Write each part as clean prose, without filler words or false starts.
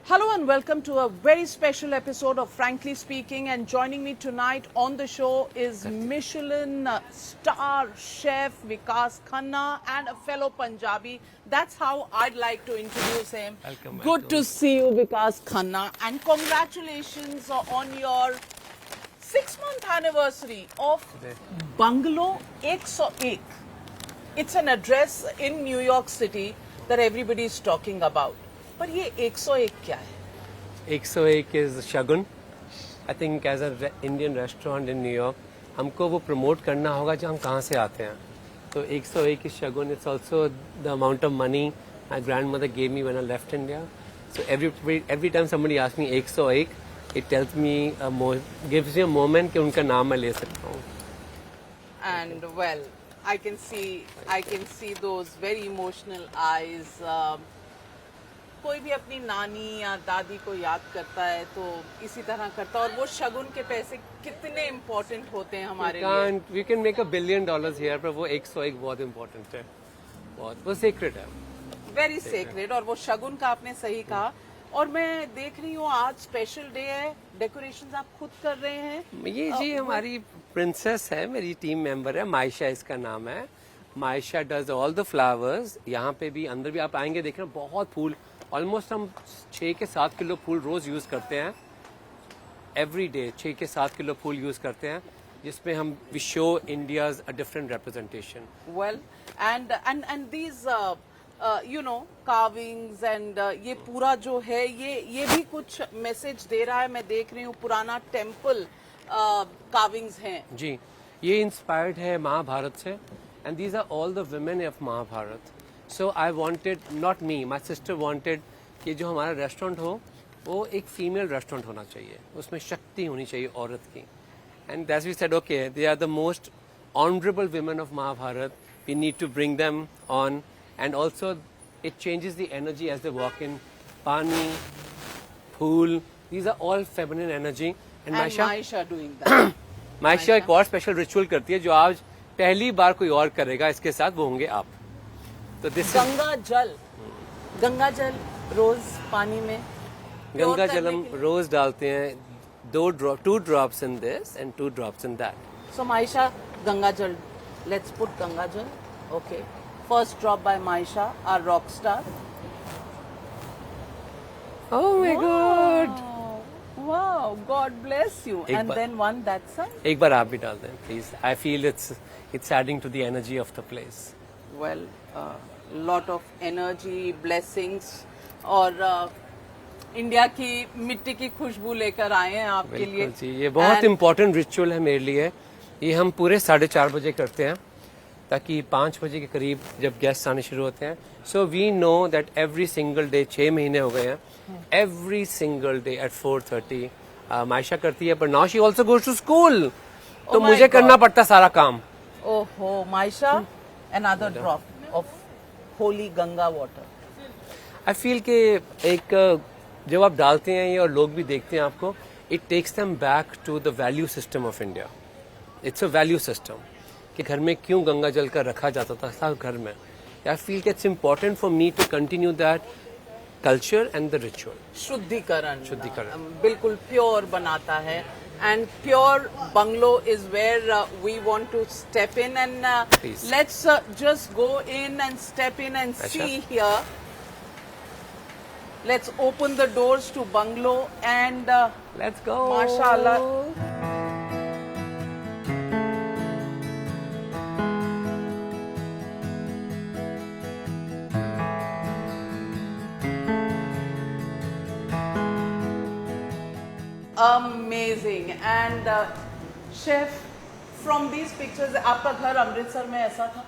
Hello and welcome to a very special episode of Frankly Speaking, and joining me tonight on the show is Michelin star chef Vikas Khanna and a fellow Punjabi. That's how I'd like to introduce him. Good to see you, Vikas Khanna, and congratulations on your 6-month anniversary of Bungalow 101. It's an address in New York City that everybody is talking about. पर ये 101 क्या है? 101 is Shagun. I think as an Indian restaurant in New York, हमको वो promote करना होगा जो हम कहाँ से आते हैं. तो 101 is Shagun. It's also the amount of money my grandmother gave me when I left India. So every time somebody asks me 101, it tells me gives me a moment कि उनका नाम मैं ले सकता हूँ. And well, I can see those very emotional eyes. कोई भी अपनी नानी या दादी को याद करता है तो इसी तरह करता है, और वो शगुन के पैसे कितने इम्पोर्टेंट होते हैं हमारे लिए. We can make $1 billion here, पर वो 101 बहुत इम्पोर्टेंट है, बहुत वो सीक्रेट है. Very secret. और वो शगुन का आपने सही कहा. और मैं देख रही हूँ आज स्पेशल डे है, डेकोरेशंस आप खुद कर रहे हैं. ये जी हमारी प्रिंसेस है, मेरी टीम मेंबर है, मायशा इसका नाम है. Maysha does all the flowers. यहाँ पे भी अंदर भी आप आएंगे देखना बहुत फूल, ऑलमोस्ट हम 6 के 7 किलो फूल रोज यूज करते हैं. एवरी डे 6 के 7 किलो फूल यूज करते हैं, जिसमें हम we show India's a different representation. Well and these you know carvings and ये पूरा जो है ये भी कुछ मैसेज दे रहा है. मैं देख रही हूँ पुराना टेम्पल कार्विंग्स हैं जी. ये इंस्पायर्ड है महाभारत से, and these are all the women of Mahabharata. So I wanted, not me, my sister wanted कि जो हमारा रेस्टोरेंट हो वो एक फीमेल रेस्टोरेंट होना चाहिए, उसमें शक्ति होनी चाहिए औरत की. And as we said, okay, they are the most honorable women of Mahabharat. We need to bring them on, and also it changes the energy as they walk in. Pani, pool, these are all feminine energy. And Maisha doing that. Maisha एक और special ritual करती है जो आज पहली बार कोई और करेगा इसके साथ, वो होंगे आप. तो गंगा जल रोज पानी में, गंगा जल हम रोज डालते हैं. 2 drops in this and 2 drops in that. So Maisha, Ganga जल, let's put गंगा जल. Okay, first drop by Maisha, our rock star. Oh my God! Wow, God bless you. And then one that side. एक बार आप भी डाल दें please. I feel it's adding to the energy of the place. Well, lot of energy, blessings, और India की मिट्टी की खुशबू लेकर आए हैं आपके लिए. जी, ये बहुत इम्पोर्टेंट रिचुअल है मेरे लिए. ये हम पूरे 4:30 बजे करते हैं ताकि 5 बजे के करीब जब गेस्ट आने शुरू होते हैं. So we know that every single day 6 महीने हो गए हैं, every single day at 4:30 Maisha करती है. पर now she also goes to school, तो मुझे करना पड़ता सारा काम. ओहो Maysha, another drop of holy Ganga water. I feel कि एक जब आप डालते हैं ये और लोग भी देखते हैं आपको, it takes them back to the value system of India. It's a value system कि घर में क्यों गंगा जल का रखा जाता था घर में. I feel कि it's important for me to continue that culture and the ritual. शुद्धिकरण बिल्कुल प्योर बनाता है. And pure bungalow is where we want to step in, and let's just go in and step in and see here. Let's open the doors to bungalow and let's go. Mashallah. Amazing. And chef, from these pictures, आपका घर अमृतसर में ऐसा था?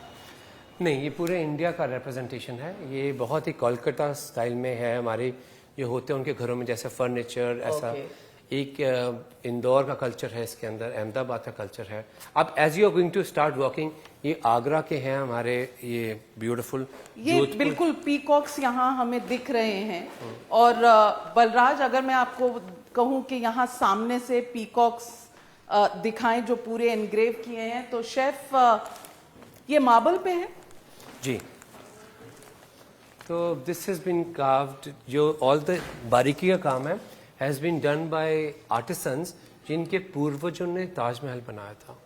नहीं, ये पूरे India का representation है. ये बहुत ही कोलकाता स्टाइल में है. हमारे जो होते हैं उनके घरों में जैसे फर्नीचर ऐसा. एक इंदौर का कल्चर है इसके अंदर, अहमदाबाद का कल्चर है. अब as you are going to start walking, ये आगरा के हैं हमारे, ये ब्यूटीफुल, ये बिल्कुल पीकॉक्स यहाँ हमें दिख रहे हैं. और बलराज, अगर मैं आपको कहूँ कि यहाँ सामने से पीकॉक्स दिखाएं जो पूरे एनग्रेव किए हैं, तो शेफ ये मार्बल पे है जी. तो दिस हैज बीन कार्व्ड, जो ऑल द बारीकी का काम है has been done by artisans जिनके पूर्वजों ने ताजमहल बनाया था,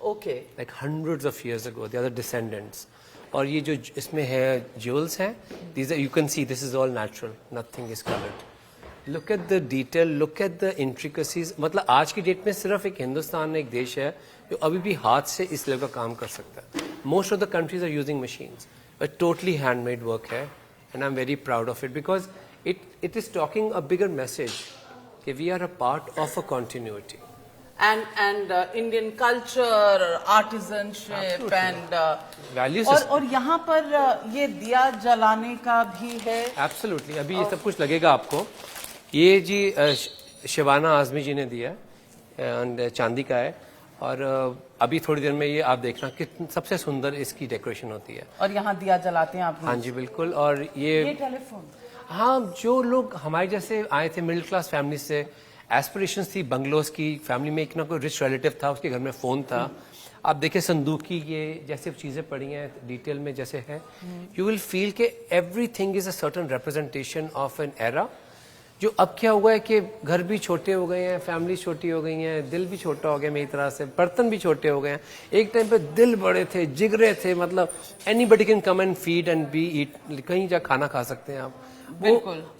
okay, like hundreds of years ago, they are the descendants. और ये जो इसमें है ज्वेल्स हैं, these you can see this is all natural, nothing is coloured. Look at the detail, look at the intricacies. मतलब आज की डेट में सिर्फ एक हिंदुस्तान एक देश है जो अभी भी हाथ से इस लेवल का काम कर सकता है। Most of the countries are using machines, but totally handmade work है, and I am very proud of it because it is talking a bigger message कि we are a part of a continuity. and Indian culture, artisanship and Values और यहाँ पर ये दिया जलाने का भी है। एब्सोल्युटली, अभी ये सब कुछ लगेगा आपको। ये जी शिवाना आजमी जी ने दिया है, एंड चांदी का है, और अभी थोड़ी देर में ये आप देखना कि सबसे सुंदर इसकी डेकोरेशन होती है। और यहाँ दिया जलाते हैं आप? हाँ जी बिल्कुल। और ये टेलीफोन, हाँ, जो लोग हमारे जैसे आए थे मिडिल क्लास फैमिली से, एस्पिरेशंस थी बंगलोज की, फैमिली में एक ना कोई रिच रिलेटिव था, उसके घर में फ़ोन था। आप देखिए संदूकी, ये जैसे चीज़ें पड़ी हैं डिटेल में जैसे है, यू विल फील के everything is a certain representation of an era. जो अब क्या हुआ है कि घर भी छोटे हो गए हैं, फैमिली छोटी हो गई हैं, दिल भी छोटा हो गया मेरी तरह से, बर्तन भी छोटे हो गए हैं। एक टाइम पे दिल बड़े थे, जिगरे थे, मतलब anybody can come and feed and be eat, कहीं जा खाना खा सकते हैं आप।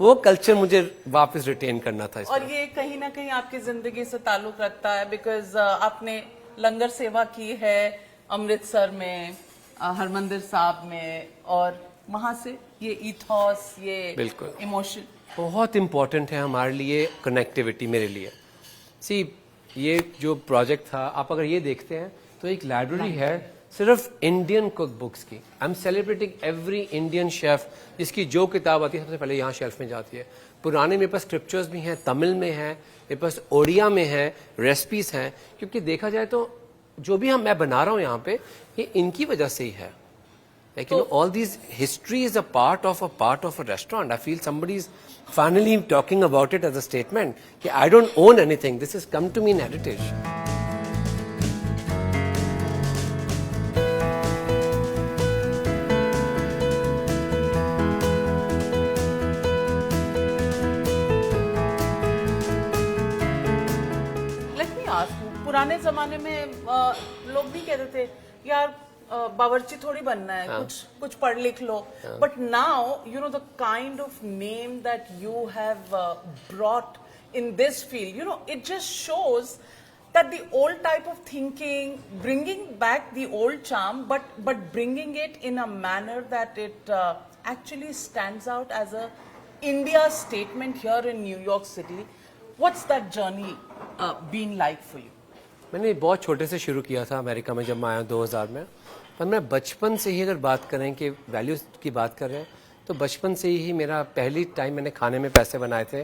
वो कल्चर मुझे वापस रिटेन करना था। और ये कहीं ना कहीं आपकी जिंदगी से ताल्लुक रखता है, बिकॉज आपने लंगर सेवा की है अमृतसर में, हरमंदिर साहब में, और वहां से ये ईथॉस, ये बिल्कुल इमोशन बहुत इम्पोर्टेंट है हमारे लिए, कनेक्टिविटी मेरे लिए। सी ये जो प्रोजेक्ट था, आप अगर ये देखते हैं तो एक लाइब्रेरी है सिर्फ इंडियन कुक बुक्स की। I am celebrating every Indian chef जिसकी जो किताब आती है सबसे पहले यहाँ शेल्फ में जाती है। पुराने मेरे पास स्क्रिप्चर्स भी हैं, तमिल में है, मेरे पास ओडिया में है, रेसिपीज हैं, क्योंकि देखा जाए तो जो भी मैं बना रहा हूँ यहाँ पे, ये इनकी वजह से ही है। Like, you know, all these history is a part of a restaurant. I feel somebody is finally talking about it as a statement. कि I don't own anything. This has come to me in heritage. Let me ask you, पुराने जमाने में लोग भी कहते थे यार बावर्ची थोड़ी बनना है, कुछ पढ़ लिख लो, but now you know the kind of name that you have brought in this field, you know it just shows that the old type of thinking, bringing back the old charm, but bringing it in a manner that it actually stands out as a India statement here in New York City. What's that journey been like for you? मैंने बहुत छोटे से शुरू किया था America में जब मैं आया 2000 में, पर मैं बचपन से ही अगर बात करें कि वैल्यूज की बात कर रहे हैं तो बचपन से ही मेरा पहली टाइम मैंने खाने में पैसे बनाए थे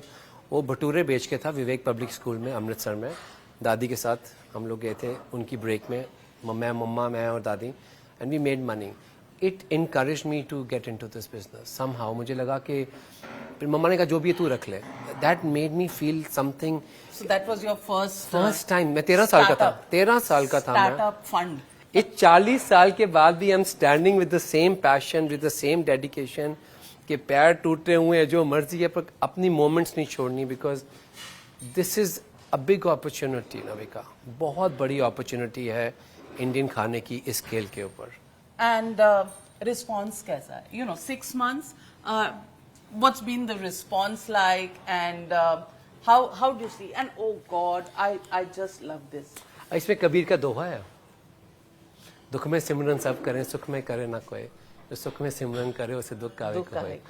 वो भटूरे बेच के था विवेक पब्लिक स्कूल में अमृतसर में। दादी के साथ हम लोग गए थे उनकी ब्रेक में, मम्मा मैं और दादी, and we made money. It encourage me to get into this business somehow. मुझे लगा कि मम्मा ने कहा जो भी तू रख ले, that made me feel something. So that was your first time. मैं 13 साल का था, 13 साल का था मैं। Startup fund. इस 40 साल के बाद भी I am standing with the same passion, with the same dedication, कि पैर टूटे हुए हैं जो मर्जी है पर अपनी मोमेंट्स नहीं छोड़नी, because this is a big opportunity Navika, बहुत बड़ी अपॉर्चुनिटी है इंडियन खाने की इस स्केल के ऊपर। एंड रिस्पॉन्स कैसा है? You know 6 months, what's been the response like, and how do you see? And oh God, I just love this. इसमें कबीर का दोहा है, दुख में सिमरन सब करें सुख में करे ना कोई, जो सुख में सिमरन करे उसे दुख काहे को होए।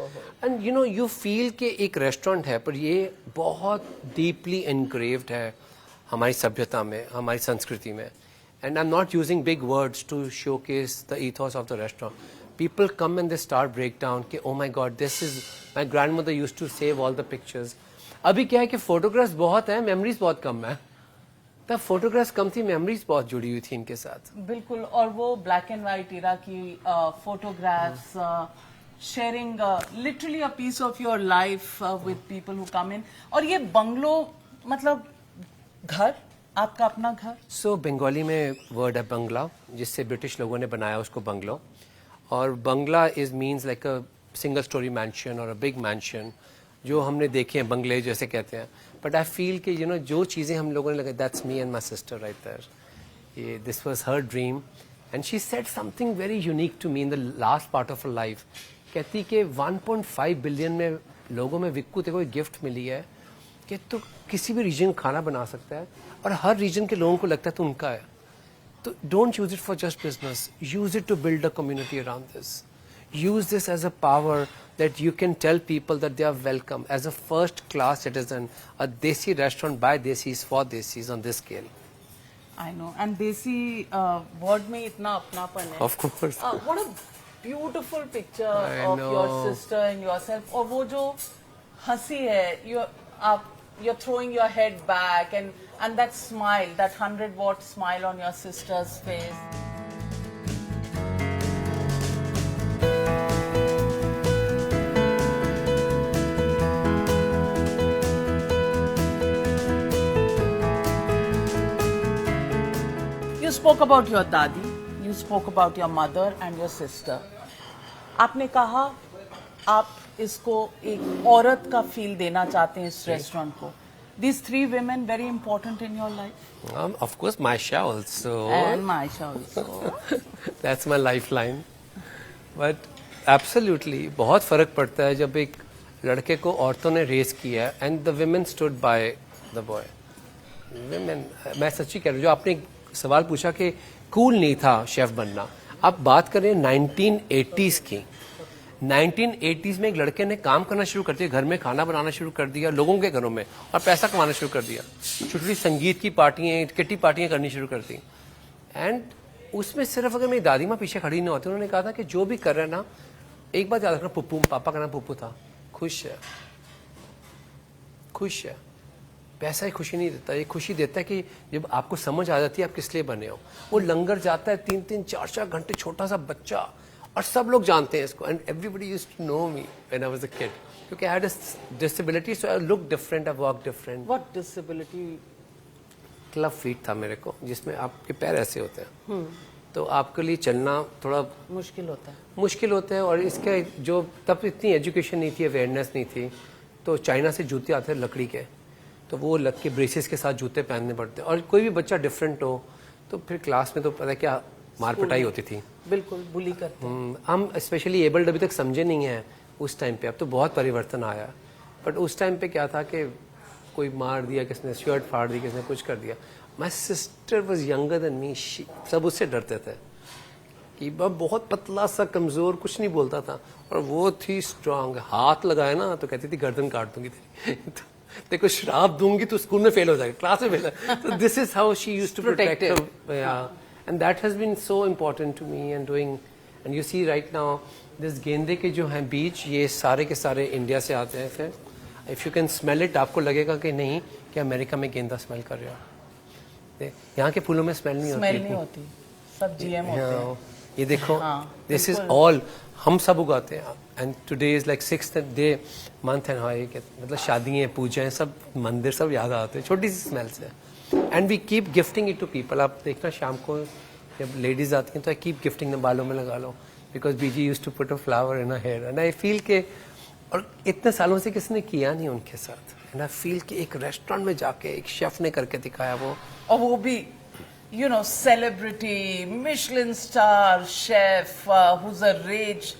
And you know you feel के एक रेस्टोरेंट है पर ये बहुत डीपली एनग्रेव्ड है हमारी सभ्यता में, हमारी संस्कृति में। And I am not using big words to showcase the ethos of the restaurant. People come and they start break down कि oh my god this is my grandmother use to save all the pictures. अभी क्या है कि photographs बहुत हैं, memories बहुत कम है। तब फोटोग्राफ्स कम थी, मेमोरीज बहुत जुड़ी हुई थी इनके साथ। बिल्कुल। और वो ब्लैक एंड व्हाइट एरा की photographs, sharing literally a piece of your life with people who come in. और ये बंगलो मतलब घर, आपका अपना घर? सो बंगाली में वर्ड है बंगला, जिससे ब्रिटिश लोगों ने बनाया उसको बंगलो। और बंगला is means like a single storey mansion और अ बिग मैंशन जो हमने देखे हैं, बंगले जैसे कहते हैं, बट आई फील कि यू नो जो चीज़ें हम लोगों ने लगे, that's me and my sister right there. ये this was her dream and she said something very unique to me in the last part of her life. कहती कि 1.5 बिलियन में लोगों में विक्कू तेरे को एक गिफ्ट मिली है कि तू किसी भी रीजन खाना बना सकता है और हर रीजन के लोगों को लगता है तो उनका है. तो don't use it for just business, use it to build a community around this. Use this as a power that you can tell people that they are welcome as a first class citizen. A Desi restaurant by Desis for Desis on this scale. I know, and Desi word में इतना अपनापन है. Of course. What a beautiful picture I of know. your sister and yourself. और वो जो हंसी है, you're throwing your head back and that smile, that 100-watt smile on your sister's face. You spoke about your dadi, you spoke about your mother and your sister. आपने कहा आप इसको एक औरत का फील देना चाहते हैं इस रेस्टोरेंट को. These 3 women very important in your life. Of course, Maisha also. And Maisha also. That's my lifeline. But absolutely, बहुत फर्क पड़ता है जब एक लड़के को औरतों ने रेस किया and the women stood by the boy. Women, मैं सच्ची कह रहा हूँ, जो आपने सवाल पूछा कि कूल नहीं था शेफ बनना, आप बात करें 1980s की. 1980s में एक लड़के ने काम करना शुरू कर दिया, घर में खाना बनाना शुरू कर दिया लोगों के घरों में और पैसा कमाना शुरू कर दिया. छोटी संगीत की पार्टियाँ, किट्टी पार्टियाँ करनी शुरू कर दी. एंड उसमें सिर्फ अगर मेरी दादी माँ पीछे खड़ी नहीं होती, उन्होंने कहा था कि जो भी कर रहे हैं ना, एक बात याद रखना, पुप्पू, पापा का नाम पुप्पू था, खुश है, खुश है. पैसा ही खुशी नहीं देता, ये खुशी देता है कि जब आपको समझ आ जाती है आप किस लिए बने हो. वो लंगर जाता है 3-3, 4-4 घंटे, छोटा सा बच्चा, और सब लोग जानते हैं इसको. And everybody used to know me when I was a kid, क्योंकि I had a disability, so I look different, I walk different. What disability? Club feet था मेरे को, जिसमें आपके पैर ऐसे होते हैं, तो आपके लिए चलना थोड़ा मुश्किल होता है. और इसके जो तब इतनी एजुकेशन नहीं थी, अवेयरनेस नहीं थी, तो चाइना से जूते आते थे लकड़ी के, तो वो लग के ब्रेसेस के साथ जूते पहनने पड़ते. और कोई भी बच्चा डिफरेंट हो तो फिर क्लास में तो पता है क्या मार पिटाई होती थी. बिल्कुल बुली करते हैं. हम स्पेशली एबल्ड अभी तक समझे नहीं हैं उस टाइम पे, अब तो बहुत परिवर्तन आया. बट उस टाइम पे क्या था कि कोई मार दिया, किसने शर्ट फाड़ दी, किसने कुछ कर दिया. My sister was younger than me, सब उससे डरते थे कि बहुत पतला सा कमज़ोर, कुछ नहीं बोलता था, और वो थी स्ट्रांग. हाथ लगाए ना तो कहती थी गर्दन काट दूंगी तेरी. तेरे को श्राप दूंगी तो स्कूल में फेल हो जाएगा, क्लास में फेल. तो this is how she used to protect her. And that has been so important to me and doing. And you see right now this गेंदे के जो हैं बीज, ये सारे के सारे इंडिया से आते हैं. फिर if you can smell it, आपको लगेगा कि नहीं कि अमेरिका में गेंदा स्मेल कर रहा है. यहाँ के फूलों में स्मेल नहीं होती, सब जीएम होते हैं. ये देखो, दिस इज ऑल हम सब उगाते हैं. And today is like 6th day month and high, मतलब शादियाँ, पूजाएं, सब मंदिर सब याद आते हैं छोटी सी स्मेल से. And we keep gifting it to people. आप देखना शाम को जब लेडीज आती हैं तो आई कीप गिफ्टिंग, बालों में लगा लो, because Beeji use to put a flower in a hair. And I feel के, और इतने सालों से किसी ने किया नहीं उनके साथ. एंड आई फील कि एक रेस्टोरेंट में जाके एक शेफ ने करके दिखाया वो, और वो भी you know, celebrity, Michelin star chef who's a rage,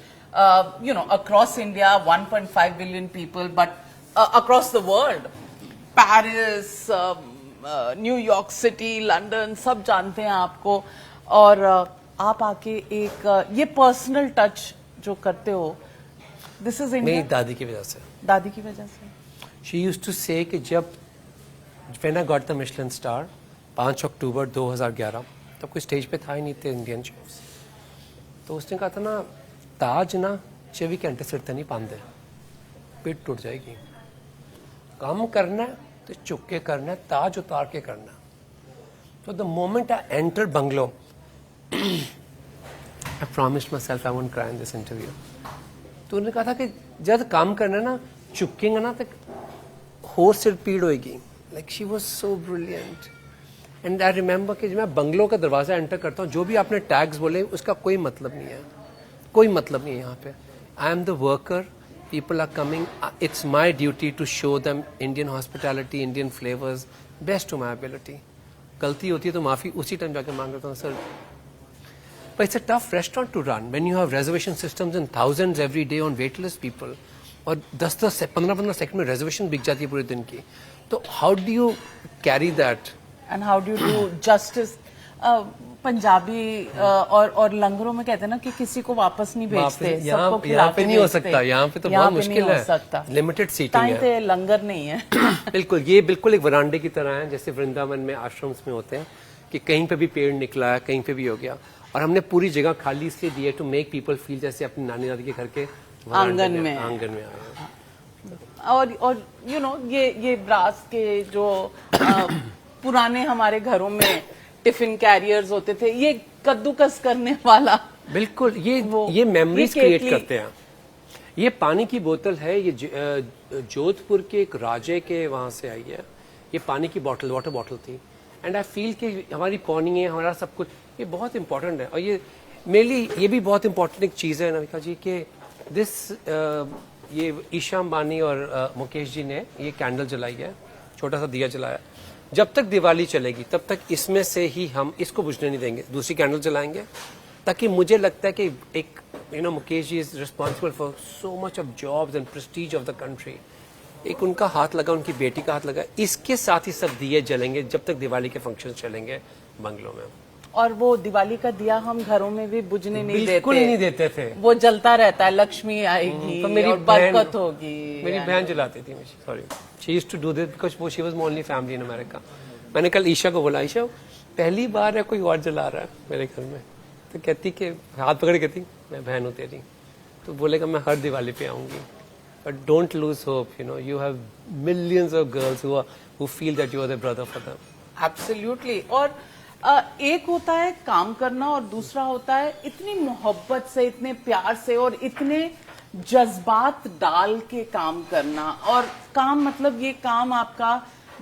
you know, across India, 1.5 billion people, but across the world, Paris, New York City, London, सब जानते हैं आपको. और आप आके एक ये पर्सनल टच जो करते हो, दिस इज इंडिया. मेरी दादी की वजह से. दादी की वजह से. शी यूज्ड टू से कि जब when I got the Michelin star 5 अक्टूबर 2011, तब कोई स्टेज पे था ही नहीं थे इंडियन शेफ्स, तो उसने कहा था ना, ताज ना 24 घंटे सिर ते नहीं पाते, पीठ टूट जाएगी. काम करना है तो चुप के करना है, ताज उतार के करना. तो the moment I enter bungalow, I promised my self I won't cry in this interview. तो उन्होंने कहा था कि जब काम करना है ना, चुकेंगे ना तो होर सिर पीड़ होएगी. Like she was so brilliant. And I remember कि जब मैं बंगलों का दरवाजा एंटर करता हूँ, जो भी आपने टैग्स बोले उसका कोई मतलब नहीं है, कोई मतलब नहीं है यहाँ पे. I am the worker. People are coming. It's my duty to show them Indian hospitality, Indian flavors, best to my ability. गलती होती है तो माफ़ी उसी टाइम जाके मांग लेता हूँ sir. But it's a tough restaurant to run when you have reservation systems and thousands every day on waitlist people. और 10-10 15-15 सेकंड में reservation बिक जाती है पूरे दिन की. तो how do you carry that? And how do you do justice? Punjabi और लंगरों में कहते हैं ना कि किसी को वापस नहीं भेजते, सबको खिला यहाँ पे नहीं हो सकता. यहाँ पे तो बहुत मुश्किल है. लिमिटेड सीटिंग है. पे लंगर नहीं है. बिल्कुल, ये बिल्कुल एक वरांडे की तरह है जैसे वृंदावन में आश्रम्स में होते हैं कि कहीं पे भी पेड़ निकला है, कहीं पे भी हो गया. और हमने पूरी जगह खाली इसलिए दी है टू मेक पीपल फील जैसे अपनी नानी दादी के घर के आंगन में आए. और यू नो ये ब्रास के जो पुराने हमारे घरों में टिफिन कैरियर्स होते थे, ये कद्दूकस करने वाला. बिल्कुल, ये मेमोरीज क्रिएट करते हैं. ये पानी की बोतल है, ये जोधपुर के एक राजे के वहां से आई है. ये पानी की बोतल, वाटर बोतल थी. एंड आई फील कि हमारी पौनी है, हमारा सब कुछ, ये बहुत इंपॉर्टेंट है. और ये मेरे लिए ये भी बहुत इंपॉर्टेंट एक चीज़ है नविका जी कि ये ईशा अंबानी और मुकेश जी ने ये कैंडल जलाई है, छोटा सा दिया जलाया. जब तक दिवाली चलेगी तब तक इसमें से ही हम इसको बुझने नहीं देंगे, दूसरी कैंडल जलाएंगे. ताकि मुझे लगता है कि एक Mukesh ji is responsible for so much of jobs and prestige of the country. एक उनका हाथ लगा, उनकी बेटी का हाथ लगा. इसके साथ ही सब दिए जलेंगे जब तक दिवाली के फंक्शन चलेंगे बंगलों में. और वो दिवाली का दिया हम घरों में भी बुझने नहीं देते. बिल्कुल नहीं देते थे. वो जलता रहता है, लक्ष्मी आएगी और बरकत होगी. मेरी बहन जलाती थी. Sorry, she used to do this because she was my only family in America. मैंने कल ईशा को बोला, ईशा पहली बार है कोई और जला रहा है मेरे घर में. तो कहती कि हाथ पकड़ के कहती मैं बहन हूँ तेरी. तो बोलेगा मैं हर दिवाली पे आऊंगी. But don't lose hope. You have millions of girls who feel that you are the brother for them. Absolutely. और एक होता है काम करना और दूसरा होता है इतनी मोहब्बत से, इतने प्यार से और इतने जज्बात डाल के काम करना. और काम मतलब ये काम आपका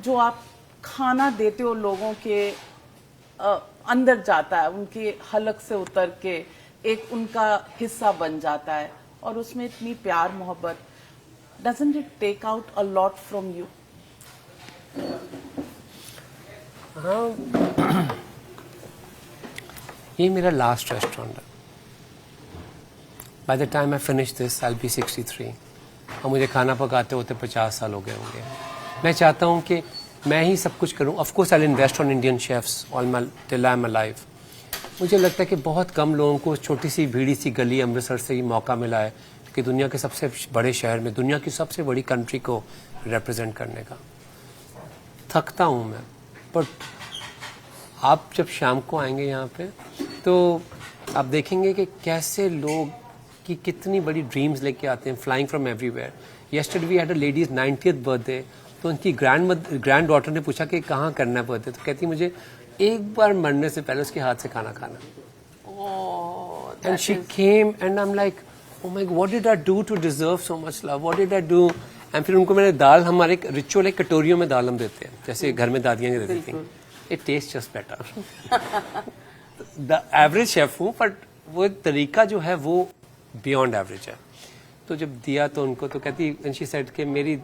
जो आप खाना देते हो लोगों के अंदर जाता है, उनके हलक से उतर के एक उनका हिस्सा बन जाता है. और उसमें इतनी प्यार मोहब्बत. Doesn't it take out a lot from you? हाँ, ये मेरा लास्ट रेस्टोरेंट है. By the time I finish this I will be 63. और मुझे खाना पकाते होते 50 साल हो गए होंगे. मैं चाहता हूँ कि मैं ही सब कुछ करूँ. Of course I will invest on Indian chefs till I am alive. मुझे लगता है कि बहुत कम लोगों को छोटी सी भीड़ी सी गली अमृतसर से ही मौका मिला है कि दुनिया के सबसे बड़े शहर में, दुनिया की सबसे बड़ी कंट्री को रिप्रेजेंट करने का. थकता हूँ मैं, बट आप जब शाम को आएंगे यहाँ पे तो आप देखेंगे कि कैसे लोग की कितनी बड़ी ड्रीम्स लेके आते हैं, flying from everywhere. Yesterday we had a ladies 90th birthday. तो उनकी ग्रैंड डॉटर ने पूछा कि कहाँ करना है बर्थडे. तो कहती मुझे एक बार मरने से पहले उसके हाथ से खाना खाना. And she came and I am like oh my God, what did I do to deserve so much love, what did I do. And फिर उनको मैंने दाल, हमारे एक रिचुअल एक कटोरियों में दाल हम देते हैं जैसे घर में दादियाँ देती थी. It taste just better. The average chef हूँ बट वो तरीका जो है वो बियॉन्ड एवरेज है. तो जब दिया तो उनको तो कहती, एंड शी सेड कि मेरी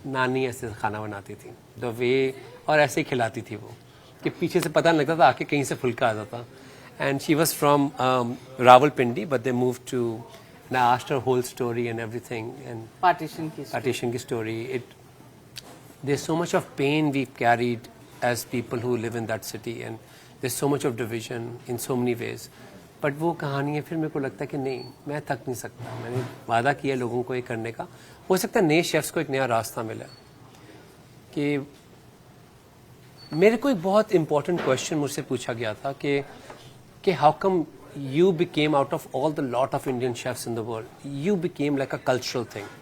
नानी ऐसे खाना बनाती थी द वे, और ऐसे ही खिलाती थी वो कि पीछे से पता नहीं लगता था, आके कहीं से फुल्का आ जाता. And she was from Rawalpindi but they move to, and I asked her whole story and everything. And partition की story. There is so much of pain we carried as people who live in that city, and there's so much of division in so many ways. But वो कहानी है, फिर मेरे को लगता है कि नहीं, मैं थक नहीं सकता. मैंने वादा किया लोगों को ये करने का. हो सकता है नए शेफ्स को एक नया रास्ता मिला. कि मेरे को एक बहुत इंपॉर्टेंट क्वेश्चन मुझसे पूछा गया था कि how come you became, out of all the lot of Indian chefs in the world, you became like a cultural thing.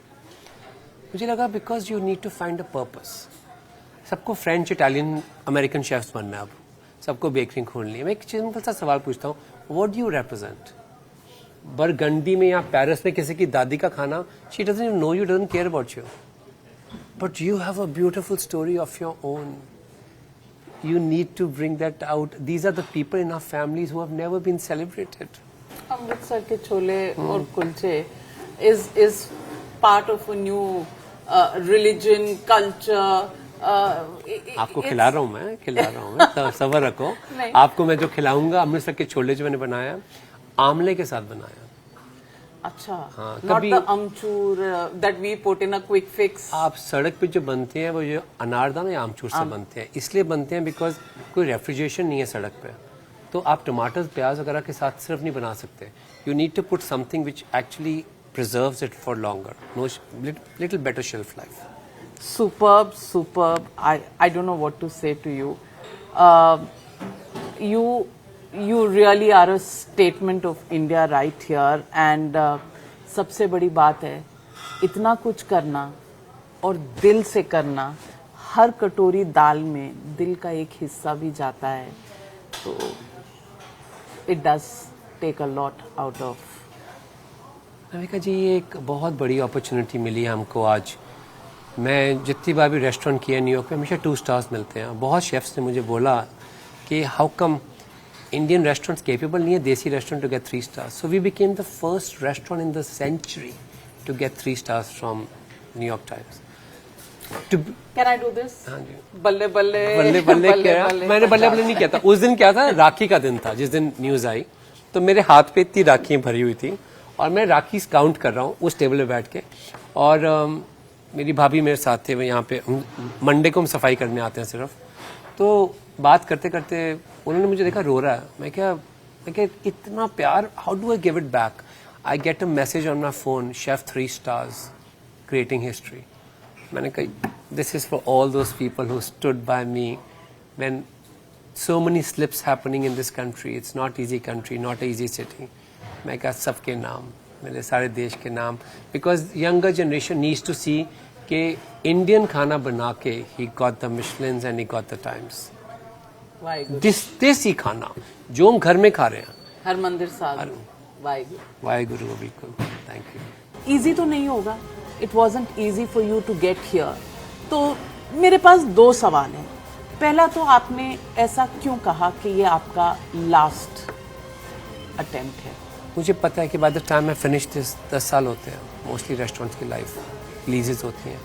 मुझे लगा because you need to find a purpose. सबको फ्रेंच, इटालियन, अमेरिकन शेफ्स बनना है. अब सबको bakery खोलनी है. मैं एक सिंपल सा सवाल पूछता हूँ, what do you represent? Burgundy में या पेरिस में किसी की दादी का खाना, she doesn't even know you, doesn't care about you, but you have a beautiful story of your own. You need to bring that out. These are the people in our families who have never been celebrated. Amritsar के छोले और कुलचे is part of a new religion, culture. आपको खिला रहा हूँ मैं तो सबर रखो। आपको मैं जो खिलाऊंगा, अमृतसर के छोले जो मैंने बनाया आमले के साथ बनाया। अच्छा, हाँ, not the amchur that we put in a quick fix. आप सड़क पे जो बनते हैं वो जो अनारदाना या आमचूर से बनते हैं, इसलिए बनते हैं बिकॉज कोई रेफ्रिजरेशन नहीं है सड़क पे, तो आप टमाटर प्याज वगैरह के साथ सिर्फ नहीं बना सकते। You need to put something which actually preserves it for longer, no little better shelf life. Superb. I don't know what to say to you. You really are a statement of India right here. And सबसे बड़ी बात है, इतना कुछ करना और दिल से करना, हर कटोरी दाल में दिल का एक हिस्सा भी जाता है, तो it does take a lot out of. Navika जी, ये एक बहुत बड़ी अपॉर्चुनिटी मिली है हमको आज। मैं जितनी बार भी रेस्टोरेंट किया न्यूयॉर्क में, हमेशा 2 स्टार्स मिलते हैं। बहुत शेफ्स ने मुझे बोला कि how come Indian restaurants capable नहीं है देसी restaurant to get 3 stars. So we became the first restaurant in the century to get 3 stars from New York Times. Can I do this? हाँ जी। बल्ले बल्ले क्या? मैंने बल्ले बल्ले नहीं किया था। उस दिन क्या था, राखी का दिन था। जिस दिन न्यूज आई तो मेरे हाथ पे इतनी राखियां भरी हुई थी और मैं राखी काउंट कर रहा हूँ उस टेबल पे बैठ के, और मेरी भाभी मेरे साथ थे। वो यहाँ पे मंडे को हम सफाई करने आते हैं सिर्फ, तो बात करते करते उन्होंने मुझे देखा रो रहा है। मैं क्या इतना प्यार, how do I give it back? I get a message on my phone, chef 3 stars creating history. मैंने कहा this is for all those people who stood by me when so many slips happening in this country. It's not easy country, not easy city. मैं कहा सबके नाम, मेरे सारे देश के नाम, because younger generation needs to see कि इंडियन खाना बना के he got the Michelins and he got the Times. देसी खाना जो हम घर में खा रहे हैं। हरमंदिर साहब, वाहेगुरु, बिल्कुल, थैंक यू। Easy तो नहीं होगा, it wasn't easy for you to get here. तो मेरे पास 2 सवाल हैं। पहला तो आपने ऐसा क्यों कहा कि ये आपका लास्ट अटेम्प्ट है? मुझे पता है कि bye the time I finish this 10 साल होते हैं मोस्टली रेस्टोरेंट्स की लाइफ लीजेस होती हैं।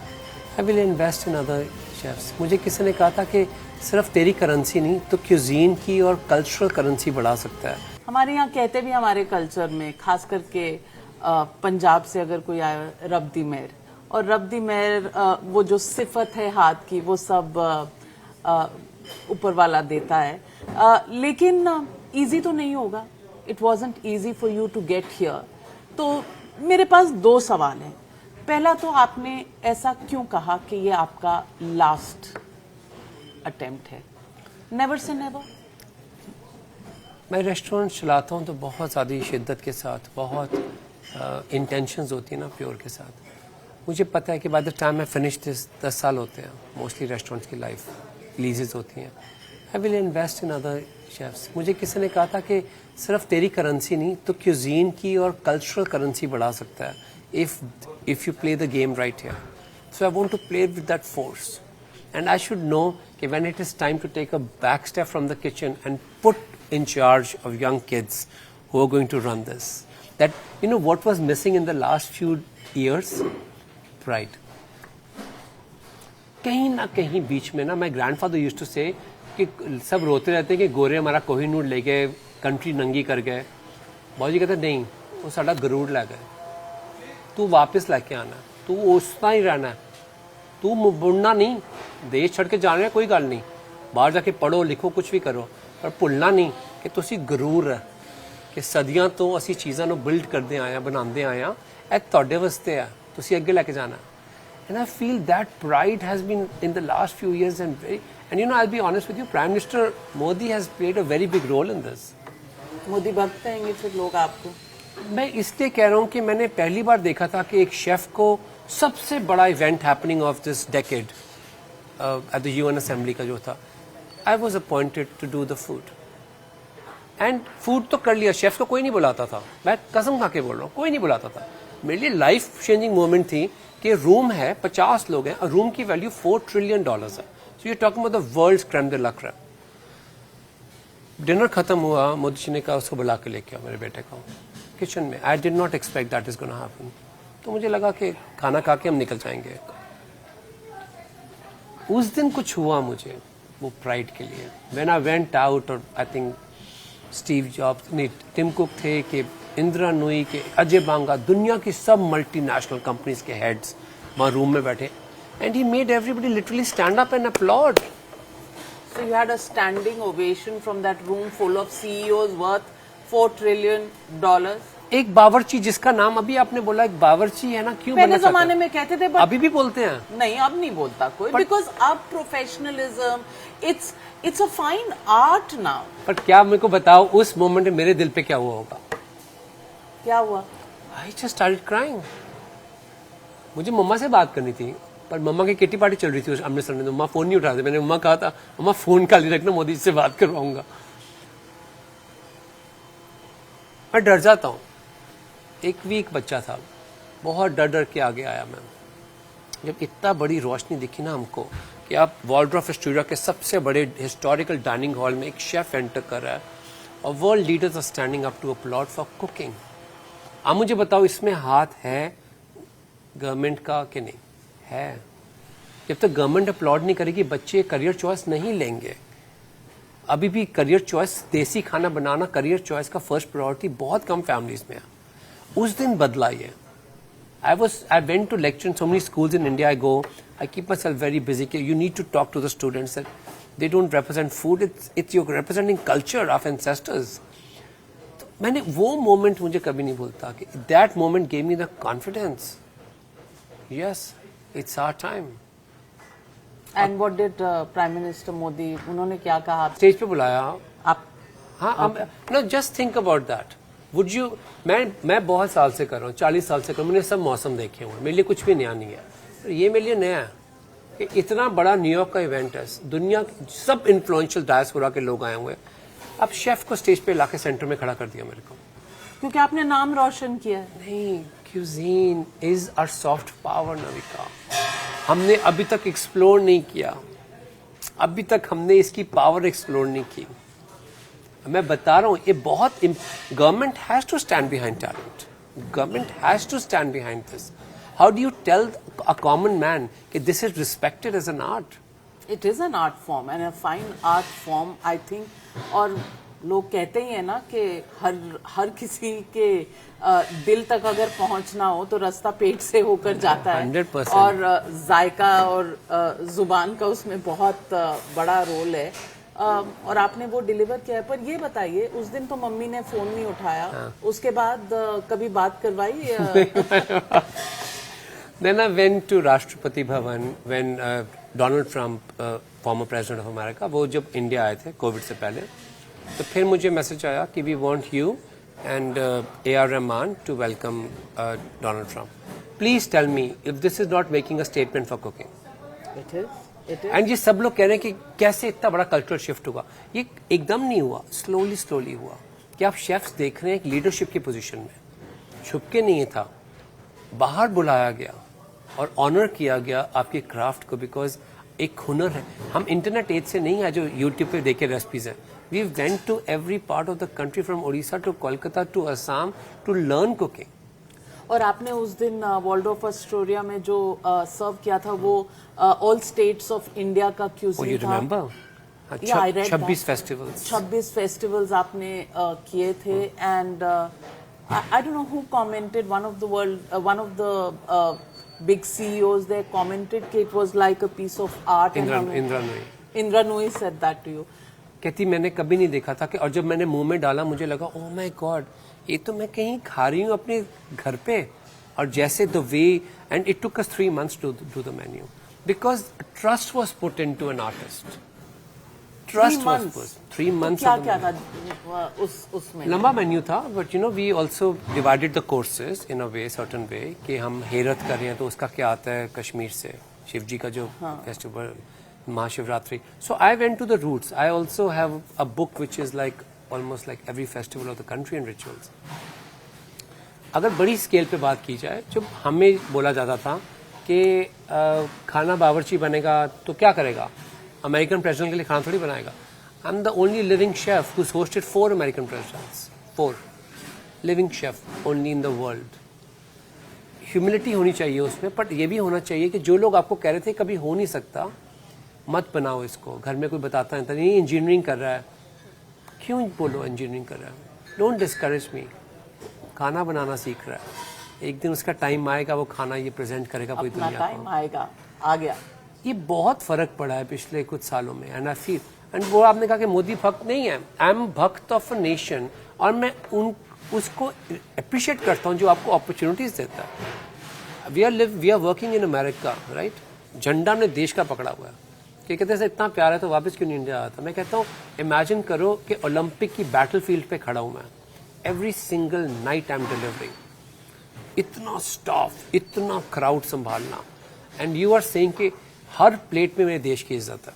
I will invest in other chefs. मुझे किसी ने कहा था कि सिर्फ तेरी करेंसी नहीं तो क्यूजीन की और कल्चरल करेंसी बढ़ा सकता है। हमारे यहाँ कहते भी हमारे कल्चर में, खास करके पंजाब से अगर कोई आए, रब्दी मेहर, और रब्दी मेहर वो जो सिफत है हाथ की, वो सब ऊपर वाला देता है। लेकिन इजी तो नहीं होगा, it wasn't easy for you to get here. तो मेरे पास 2 सवाल हैं। पहला तो आपने ऐसा क्यों कहा कि ये आपका लास्ट अटेम्प्ट है? Never say never. मैं रेस्टोरेंट चलाता हूँ तो बहुत ज़्यादा शिद्दत के साथ, बहुत इंटेंशंस होती है ना, प्योर के साथ। मुझे पता है कि bye the time I finish this 10 साल होते हैं मोस्टली रेस्टोरेंट्स की लाइफ लीजेस होती हैं। I will invest in other chefs. मुझे किसी ने कहा था कि सिर्फ तेरी करेंसी नहीं तो क्यूजीन की और कल्चरल करेंसी बढ़ा सकता है if you play the game right here. So I want to play with that force and I should know कि when it is time to take a back step from the kitchen and put in charge of young kids who are going to run this, that you know what was missing in the last few years, pride. कहीं ना कहीं बीच में ना, my grandfather used to से कि सब रोते रहते हैं कि गोरे हमारा कोहिनूर ले गए, कंट्री नंगी कर गए। बाबूजी कहते नहीं, वो साडा गरूर लै गए, तू वापस लेके आना, तू उसना ही रहना है, तू मुड़ना नहीं, देश छड़ के जाना है कोई गल नहीं, बाहर जाके पढ़ो लिखो कुछ भी करो, पर भुलना नहीं कि तुसी गरूर है कि सदियां तो असी चीज़ां नूं बिल्ड करते आए, बनाते आए, ये तुहाडे वास्ते है, तुसी अगे लेके जाना। And I feel that pride has been in the last few years and you know, I'll be honest with you, Prime Minister Modi has played a very big role in this. Modi भक्त कहेंगे फिर लोग आपको? मैं इसलिए कह रहा हूँ कि मैंने पहली बार देखा था कि एक शेफ को सबसे बड़ा event happening of this decade at the UN assembly का जो था, I was appointed to do the food and food तो कर लिया, शेफ को कोई नहीं बुलाता था, मैं कसम खा के बोल रहा हूँ, कोई नहीं बुलाता था। मेरे लिए लाइफ चेंजिंग मोमेंट थी कि रूम है, 50 लोग हैं और रूम की वैल्यू $4 ट्रिलियन है। So you talking about the world's crème de la crème। Dinner खत्म हुआ, मोदी जी ने कहा उसको बुला के लेके आओ मेरे बेटे को किचन में। I did not expect that is gonna happen. तो मुझे लगा कि खाना खा के हम निकल जाएंगे। उस दिन कुछ हुआ मुझे वो प्राइड के लिए। व्हेन आई वेंट आउट, और आई थिंक स्टीव जॉब्स नहीं, टिम कुक थे, कि इंदिरा नूई के, अजय बांगा, दुनिया की सब मल्टीनेशनल कंपनीज के हेड्स वहाँ रूम में बैठे, and he made everybody literally stand up and applaud. So you had a standing ovation from that room full of CEOs worth $4 trillion. एक बावर्ची, जिसका नाम अभी आपने बोला, एक बावर्ची है ना, क्यों पहले बनना चाहते जमाने हैं? में कहते थे, अभी भी बोलते हैं। नहीं, अब नहीं बोलता कोई, बिकॉज अब professionalism, it's a fine art now. पर क्या मेरे को बताओ, उस मोमेंट में मेरे दिल पे क्या हुआ होगा? क्या हुआ? I just started crying. मुझे मम्मा से बात करनी थी, पर मम्मा की किटी पार्टी चल रही थी उस अमृतसर में, तो मम्मा फोन नहीं उठा रहे। मैंने मम्मा कहा था, मम्मा फोन खाली रखना, मोदी जी से बात करवाऊंगा। मैं डर जाता हूँ। एक वीक बच्चा था, बहुत डर डर के आगे आया मैं। जब इतना बड़ी रोशनी दिखी ना हमको, कि आप वॉल्ड्रॉफ एस्टोरिया के सबसे बड़े हिस्टोरिकल डाइनिंग हॉल में एक शेफ एंटर कर रहा है, और world leaders are standing up to applaud for cooking. आप मुझे बताओ, इसमें हाथ है गवर्नमेंट का कि नहीं है? जब तक गवर्नमेंट अपलॉड नहीं करेगी, बच्चे करियर चॉइस नहीं लेंगे। अभी भी करियर चॉइस, देसी खाना बनाना करियर चॉइस का फर्स्ट प्रायोरिटी बहुत कम फैमिलीज में है। उस दिन बदला ये। I went to lecture in so many schools in India. I keep myself very busy. You need to talk to the students that they don't represent food. It's you're representing culture of ancestors. तो मैंने वो moment मुझे कभी नहीं भूलता, कि that moment gave me the confidence. Yes, it's our time. And what did Prime Minister Modi, उन्होंने क्या कहा? स्टेज पे बुलाया आप? हाँ, no, just think about that. Would you? मैं बहुत साल से कर रहा हूँ, 40 साल से कर रहा हूँ, मैंने सब मौसम देखे हुए, मेरे लिए कुछ भी नया नहीं है। ये मेरे लिए नया है कि इतना बड़ा न्यूयॉर्क का इवेंट है, दुनिया सब इन्फ्लुएंशियल डायस्पोरा के लोग आए हुए हैं। अब शेफ को स्टेज पे लाके सेंटर में खड़ा कर दिया मेरे को, क्योंकि आपने नाम रोशन किया है। नहीं, cuisine is our soft power Navika. हमने अभी तक एक्सप्लोर नहीं किया, अभी तक हमने इसकी पावर एक्सप्लोर नहीं की। मैं बता रहा हूँ, ये बहुत government has to stand behind talent, government has to stand behind this. How do you tell a common man कि this is respected as an art? It is an art form and a fine art form, I think. और लोग कहते ही है ना कि हर किसी के दिल तक अगर पहुंचना हो तो रास्ता पेट से होकर जाता है। 100%। और जायका और जुबान का उसमें बहुत बड़ा रोल है। और आपने वो डिलीवर किया है। पर ये बताइए, उस दिन तो मम्मी ने फोन नहीं उठाया, उसके बाद कभी बात करवाई? Then I went to Rashtrapati Bhavan when Donald Trump, former president of America, वो जब इंडिया आए थे कोविड से पहले, तो फिर मुझे मैसेज आया कि we want you and A.R. Rahman to welcome Donald Trump. Please tell me if this is not making a statement for cooking. It is. And ये सब लोग कह रहे हैं कि कैसे इतना बड़ा कल्चरल शिफ्ट होगा। ये एकदम नहीं हुआ, स्लोली हुआ। कि आप शेफ्स देख रहे हैं एक लीडरशिप की पोजीशन में, छुप के नहीं था, बाहर बुलाया गया और ऑनर किया गया आपके क्राफ्ट को, बिकॉज एक हुनर है। हम इंटरनेट एज से नहीं है जो यूट्यूब पे देखे रेसिपीज हैं। We went to every part of the country, from Orissa to Kolkata to Assam, to learn cooking. और आपने उस दिन वॉल्ड्रॉफ एस्टोरिया में जो सर्व किया था, वो ऑल स्टेट्स ऑफ इंडिया का क्यूजीन था। रिमेंबर 26 फेस्टिवल्स, 26 फेस्टिवल्स आपने किए थे। And I don't know who commented, one of the big CEOs they commented कि it was like a piece of art. Indra Nooyi said that to you? कहती मैंने कभी नहीं देखा था कि, और जब मैंने मुंह में डाला मुझे लगा ओह माय गॉड, ये तो मैं कहीं खा रही हूँ अपने घर पे। और जैसे the way, and it took us 3 months to do the menu, because trust was put into an artist. Trust was put. 3 months। क्या था उसमें? लंबा मेन्यू था, but you know we also divided the courses in a way, certain way, कि हम हेरत कर रहे हैं तो उसका क्या आता है कश्मीर से, शिव जी का जो festival, Mahashivratri. So I went to the roots. I also have a book which is like almost like every festival of the country and rituals. अगर बड़ी स्केल पे बात की जाए, जब हमें बोला जाता था कि खाना बावर्ची बनेगा तो क्या करेगा, अमेरिकन प्रेसिडेंट के लिए खाना थोड़ी बनाएगा। आई am the only living chef who's hosted 4 American presidents, 4 living chef only in the world. Humility होनी चाहिए उसमें, बट ये भी होना चाहिए कि जो लोग आपको कह रहे थे कभी हो नहीं सकता, मत बनाओ इसको। घर में कोई बताता नहीं था नहीं इंजीनियरिंग कर रहा है, क्यों बोलो इंजीनियरिंग कर रहा है, डोंट डिस्करेज मी। खाना बनाना सीख रहा है, एक दिन उसका टाइम आएगा वो खाना ये प्रेजेंट करेगा पूरी अपना दुनिया टाइम को। आएगा, आ गया। ये बहुत फर्क पड़ा है पिछले कुछ सालों में, एंड आई फील, एंड वो आपने कहा कि मोदी भक्त नहीं है, आई एम भक्त ऑफ अ नेशन, और मैं उसको अप्रिशिएट करता हूँ जो आपको अपॉर्चुनिटीज देता है। We are working in America, right? झंडा हमने देश का पकड़ा हुआ है, कि कहते हैं इतना प्यार है तो वापस क्यों नहीं इंडिया आता। मैं कहता हूँ इमेजिन करो कि ओलंपिक की बैटल फील्ड पे खड़ा हूँ मैं, every single night I am delivering, इतना स्टाफ, इतना क्राउड संभालना, एंड यू आर सेइंग कि हर प्लेट में मेरे देश की इज्जत है।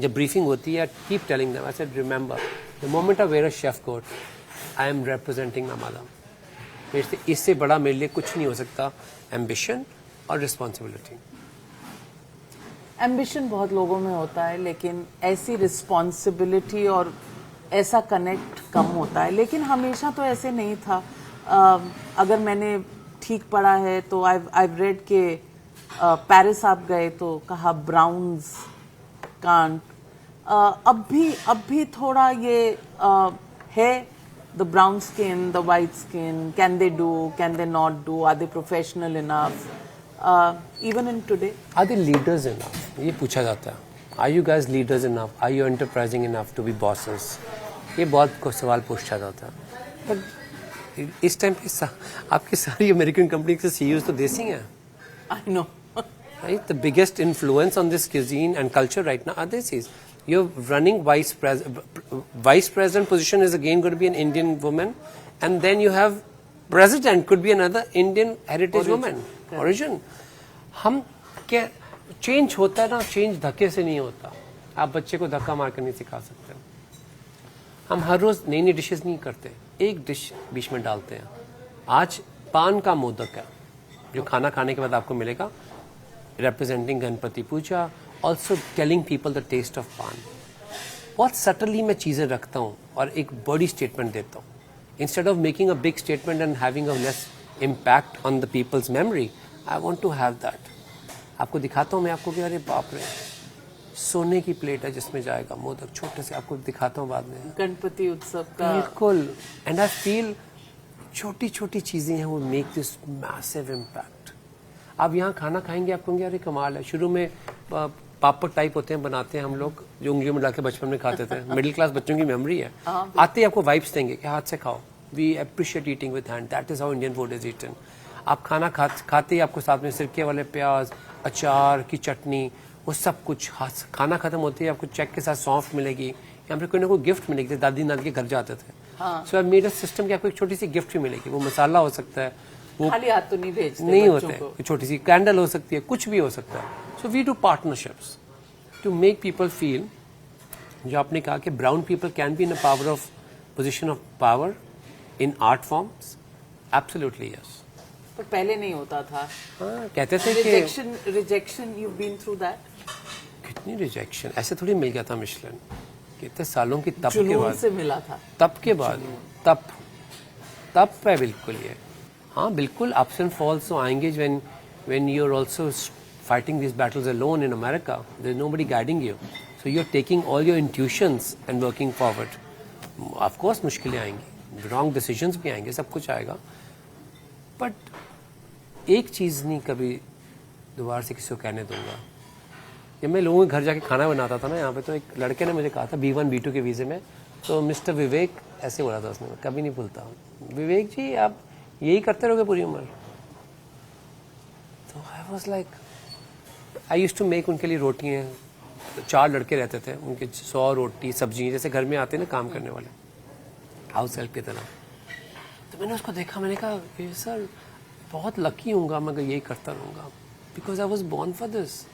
जब ब्रीफिंग होती है, keep telling them, I said remember the moment I wear a chef coat, I am representing my mother. इससे बड़ा मेरे लिए कुछ नहीं हो सकता, एम्बिशन और रिस्पॉन्सिबिलिटी। एम्बिशन बहुत लोगों में होता है, लेकिन ऐसी रिस्पॉन्सिबिलिटी और ऐसा कनेक्ट कम होता है। लेकिन हमेशा तो ऐसे नहीं था। अगर मैंने ठीक पढ़ा है तो आई रेड के पेरिस आप गए तो कहा ब्राउन्स कांट। अब भी थोड़ा ये है, the brown skin, the white skin, can they do, can they not do, are they professional enough, even in today? Are they leaders enough, ये पूछा जाता है। Are you guys leaders enough, are you enterprising enough to be bosses, ये बहुत को सवाल पूछा जाता है। बट इस टाइम पे आपकी सारी अमेरिकन कंपनी के सीईओ तो देसी हैं। I know, right? The biggest influence on this cuisine and culture right now are Desis. Your running vice president position is again going to be an Indian woman, and then you have president could be another Indian heritage woman. Origin. हम क्या change होता है ना, change धक्के से नहीं होता। आप बच्चे को धक्का मार कर नहीं सिखा सकते। हम हर रोज नई नई डिशेस नहीं करते, एक डिश बीच में डालते हैं। आज पान का मोदक है जो खाना खाने के बाद आपको मिलेगा, representing Ganpati Puja, also telling people the taste of पान। बहुत सटली मैं चीज़ें रखता हूँ और एक बड़ी स्टेटमेंट देता हूँ, instead of making a big statement and having a less impact on the people's memory, I want to have that। आपको दिखाता हूँ मैं आपको कि अरे बाप रे, सोने की प्लेट है जिसमें जाएगा मोदक, छोटे से आपको दिखाता हूँ बाद में, गणपति उत्सव का। बिल्कुल। एंड आई फील छोटी छोटी चीज़ें हैं वो मेक दिस मैसिव इम्पैक्ट। आप यहाँ खाना खाएंगे आपको कहेंगे अरे कमाल है। शुरू में पापड़ टाइप होते हैं, बनाते हैं हम लोग, जो उंगलियों में डाल के बचपन में खाते थे। मिडिल क्लास बच्चों की मेमोरी है। आते ही आपको वाइब्स देंगे कि हाथ से खाओ, we appreciate eating with hand, that is how Indian food is eaten. आप खाना खाते ही आपको साथ में सिरके वाले प्याज, अचार की चटनी, वो सब कुछ। खाना खत्म होते ही आपको चेक के साथ सौंफ मिलेगी, या फिर कोई ना कोई गिफ्ट मिलेगी। दादी नानी के घर जाते थे, सो आई मेड अ सिस्टम कि आपको एक छोटी सी गिफ्ट भी मिलेगी। वो मसाला हो सकता है, वो खाली हाथ तो नहीं भेजते, नहीं होते, छोटी सी कैंडल हो सकती है, कुछ भी हो सकता है। So we do partnerships to make people feel, जो आपने कहा कि brown people can be in a power of position of power in art forms, absolutely yes. पर पहले नहीं होता था। हाँ, कहते थे कि rejection you been through that. कितनी रिजेक्शन, ऐसे थोड़ी मिल गया था मिशेलिन, कितने सालों की तप के बाद से मिला था, तप के बाद तप है बिल्कुल ये। हाँ बिल्कुल, अप्स एंड फॉल्स तो आएंगे when you're also fighting these battles alone in America, there's nobody guiding you, so you're taking all your intuitions and working forward। of course मुश्किलें आएंगी, wrong decisions भी आएंगे, सब कुछ आएगा, बट एक चीज़ नहीं कभी दोबारा से किसी को कहने दूंगा। जब मैं लोगों के घर जाके खाना बनाता था ना यहाँ पे, तो एक लड़के ने मुझे कहा था B1 B2 के वीज़े में, तो मिस्टर विवेक ऐसे बोला था उसने, कभी नहीं भूलता, विवेक जी आप यही करते रहोगे पूरी उम्र। तो I was like, I use to make उनके लिए रोटियाँ, 4 लड़के रहते थे, उनके 100 रोटी सब्जी, जैसे घर में आते ना काम करने वाले, हाउस हेल्प की तरह। तो मैंने उसको देखा, मैंने कहा ये सर बहुत लकी हूँगा मैं अगर यही करता रहूँगा, because I was born for this.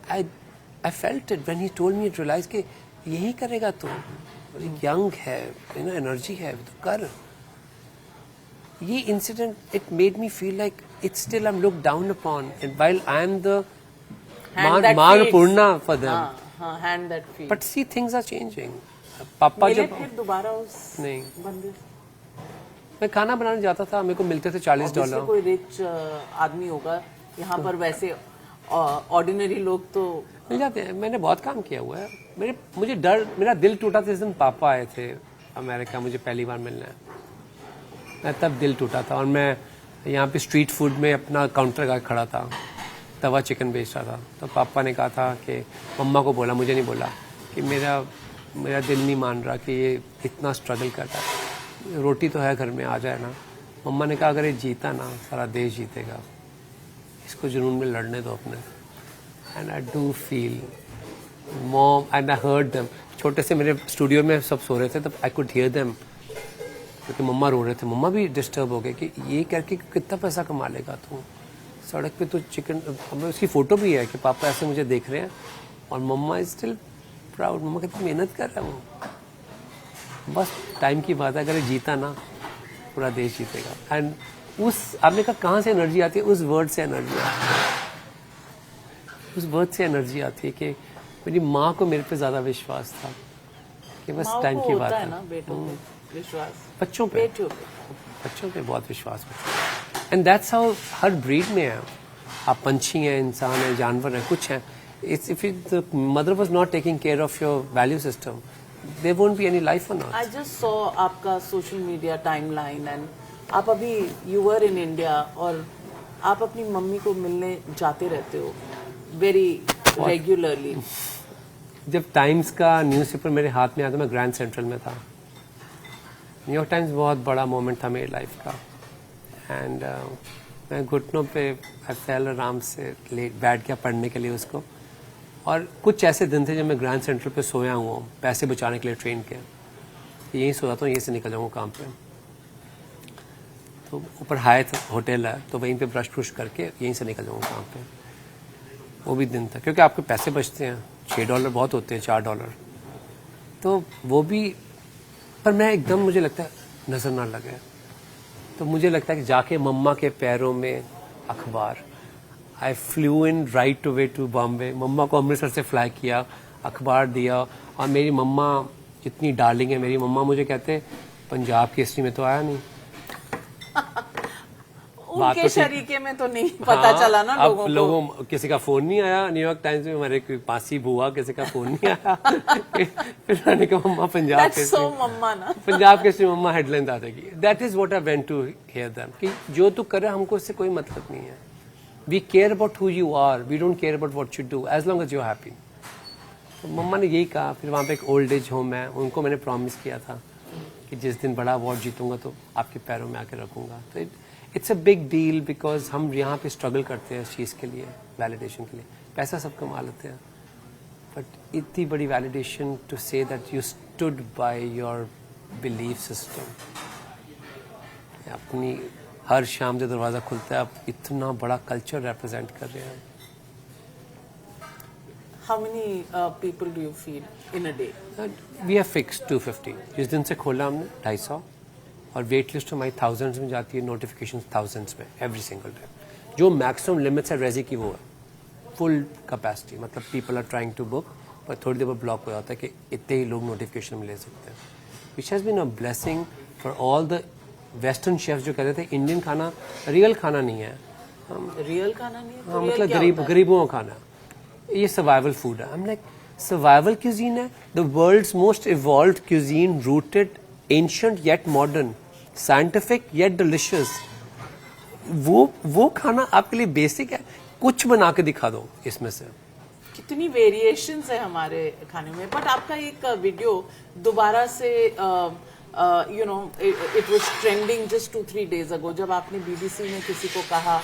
I felt it when he told me, it realized कि यही करेगा तो, यंग है, एनर्जी है तो कर। ये incident it made me feel like it's still I am looked down upon, and while I am the मानपूर्णा for them, but see things are changing. पापा जब फिर दोबारा उस नहीं बंदे मैं खाना बनाने जाता था, मेरे को मिलते थे $40। कोई रिच आदमी होगा यहाँ पर, वैसे ऑर्डिनरी लोग तो मिल जाते हैं। मैंने बहुत काम किया हुआ है। मेरा दिल टूटा था जिस दिन पापा आए थे अमेरिका मुझे पहली बार मिलने। मैं तब दिल टूटा था और मैं यहाँ पे स्ट्रीट फूड में अपना काउंटर लगा खड़ा था, तवा चिकन बेच रहा था। तो पापा ने कहा था कि मम्मा को बोला, मुझे नहीं बोला, कि मेरा दिल नहीं मान रहा कि ये इतना स्ट्रगल करता है, रोटी तो है घर में, आ जाए ना। मम्मा ने कहा अगर ये जीता ना सारा देश जीतेगा, इसको जुनून में लड़ने दो अपने। And I do feel mom and I heard them. छोटे से मेरे स्टूडियो में सब सो रहे थे तब आई कुड हियर देम, क्योंकि मम्मा रो रहे थे। मम्मा भी डिस्टर्ब हो गए कि ये करके कितना पैसा कमा लेगा तू, सड़क पे तो चिकन। हमें उसकी फ़ोटो भी है कि पापा ऐसे मुझे देख रहे हैं और मम्मा इज स्टिल प्राउड। मम्मा कितनी मेहनत कर रहा है वो। बस टाइम की बात है, अगर ये जीता ना पूरा देश जीतेगा। एंड उस आपने कहा कहाँ से एनर्जी आती है, उस वर्ड से एनर्जी आती है। उस वर्ड से एनर्जी आती है कि मेरी माँ को मेरे पे ज़्यादा विश्वास था कि बस टाइम की बात है ना बेटों पे विश्वास, बच्चों पे बहुत विश्वास होता है। And that's how her breed में है। आप पंछी हैं, इंसान हैं, जानवर हैं, कुछ हैं। It's if the mother was not taking care of your value system, there won't be any life on earth. I just saw आपका सोशल मीडिया टाइमलाइन एंड आप अभी यू वर इन इंडिया और आप अपनी मम्मी को मिलने जाते रहते हो वेरी रेगुलरली। जब टाइम्स का न्यूज़पेपर मेरे हाथ में आया तो मैं ग्रैंड सेंट्रल में था। न्यूयॉर्क टाइम्स बहुत बड़ा मोमेंट था मेरी लाइफ का। एंड मैं घुटनों पे फैल आराम से बैठ गया पढ़ने के लिए उसको। और कुछ ऐसे दिन थे जब मैं ग्रैंड सेंट्रल पे सोया हुआ हूँ पैसे बचाने के लिए ट्रेन के, यहीं सोया था, यहीं से निकल जाऊँगा काम पे। तो ऊपर हायत होटल है तो वहीं पे ब्रश ब्रुश करके यहीं से निकल जाऊँगा काम पे। वो भी दिन था, क्योंकि आपके पैसे बचते हैं, $6 बहुत होते हैं, $4। तो वो भी, पर मैं एकदम, मुझे लगता है नज़र ना लगे। तो मुझे लगता है कि जाके मम्मा के पैरों में अखबार। I flew in right away to Bombay. मम्मा को अमृतसर से फ्लाई किया, अखबार दिया। और मेरी मम्मा इतनी डार्लिंग है, मेरी मम्मा मुझे कहते हैं पंजाब केसरी में तो आया नहीं। उनके शरीके में तो नहीं पता चला ना लोगों को। किसी का फोन नहीं आया न्यूयॉर्क टाइम्स में, हमारे कोई पासी बुआ किसी का फोन नहीं आया। फिर मैंने कहा मम्मा पंजाब केसरी, मम्मा ना पंजाब केसरी मम्मा हेडलाइन आ जाएगी। That is what I went to hear them कि जो तू करे हमको इससे कोई मतलब नहीं है। We care about who you are, we don't care about what you do, as long as you are happy. तो मम्मा ने यही कहा। फिर वहाँ पे एक ओल्ड एज होम है, उनको मैंने प्रॉमिस किया था कि जिस दिन बड़ा अवार्ड जीतूंगा तो आपके पैरों में आके रखूंगा। तो it's a big deal because हम यहाँ पे स्ट्रगल करते हैं इस चीज़ के लिए, वैलिडेशन के लिए। पैसा सब कमा लेते हैं, बट इतनी बड़ी validation to say that you stood by your belief system. अपनी हर शाम जो दरवाज़ा खुलता है, आप इतना बड़ा कल्चर रिप्रेजेंट कर रहे हैं। How many people do you feed in a day? We have fixed 250. जिस दिन से खोला हमने 250, और वेट लिस्ट हमारी thousands में जाती है, नोटिफिकेशन thousands में एवरी सिंगल डे। जो मैक्सिमम लिमिट्स है रेजी की वो है फुल कैपेसिटी, मतलब people are trying to book, पर थोड़ी देर बाद ब्लॉक हो जाता है कि इतने ही लोग नोटिफिकेशन में ले सकते हैं। Which has been a blessing for all the western chefs जो कहते थे इंडियन खाना रियल खाना नहीं है। रियल खाना नहीं है, हाँ, मतलब गरीबों का खाना, ये सर्वाइवल फूड है। हम लाइक सर्वाइवल क्यूजीन है, the world's most evolved cuisine, rooted ancient yet modern, scientific yet delicious. वो खाना आपके लिए बेसिक है, कुछ बना के दिखा दो इसमें से। कितनी वेरिएशंस है हमारे खाने में। बट आपका एक वीडियो दोबारा से you know it was trending just 2-3 days ago, जब आपने BBC में किसी को कहा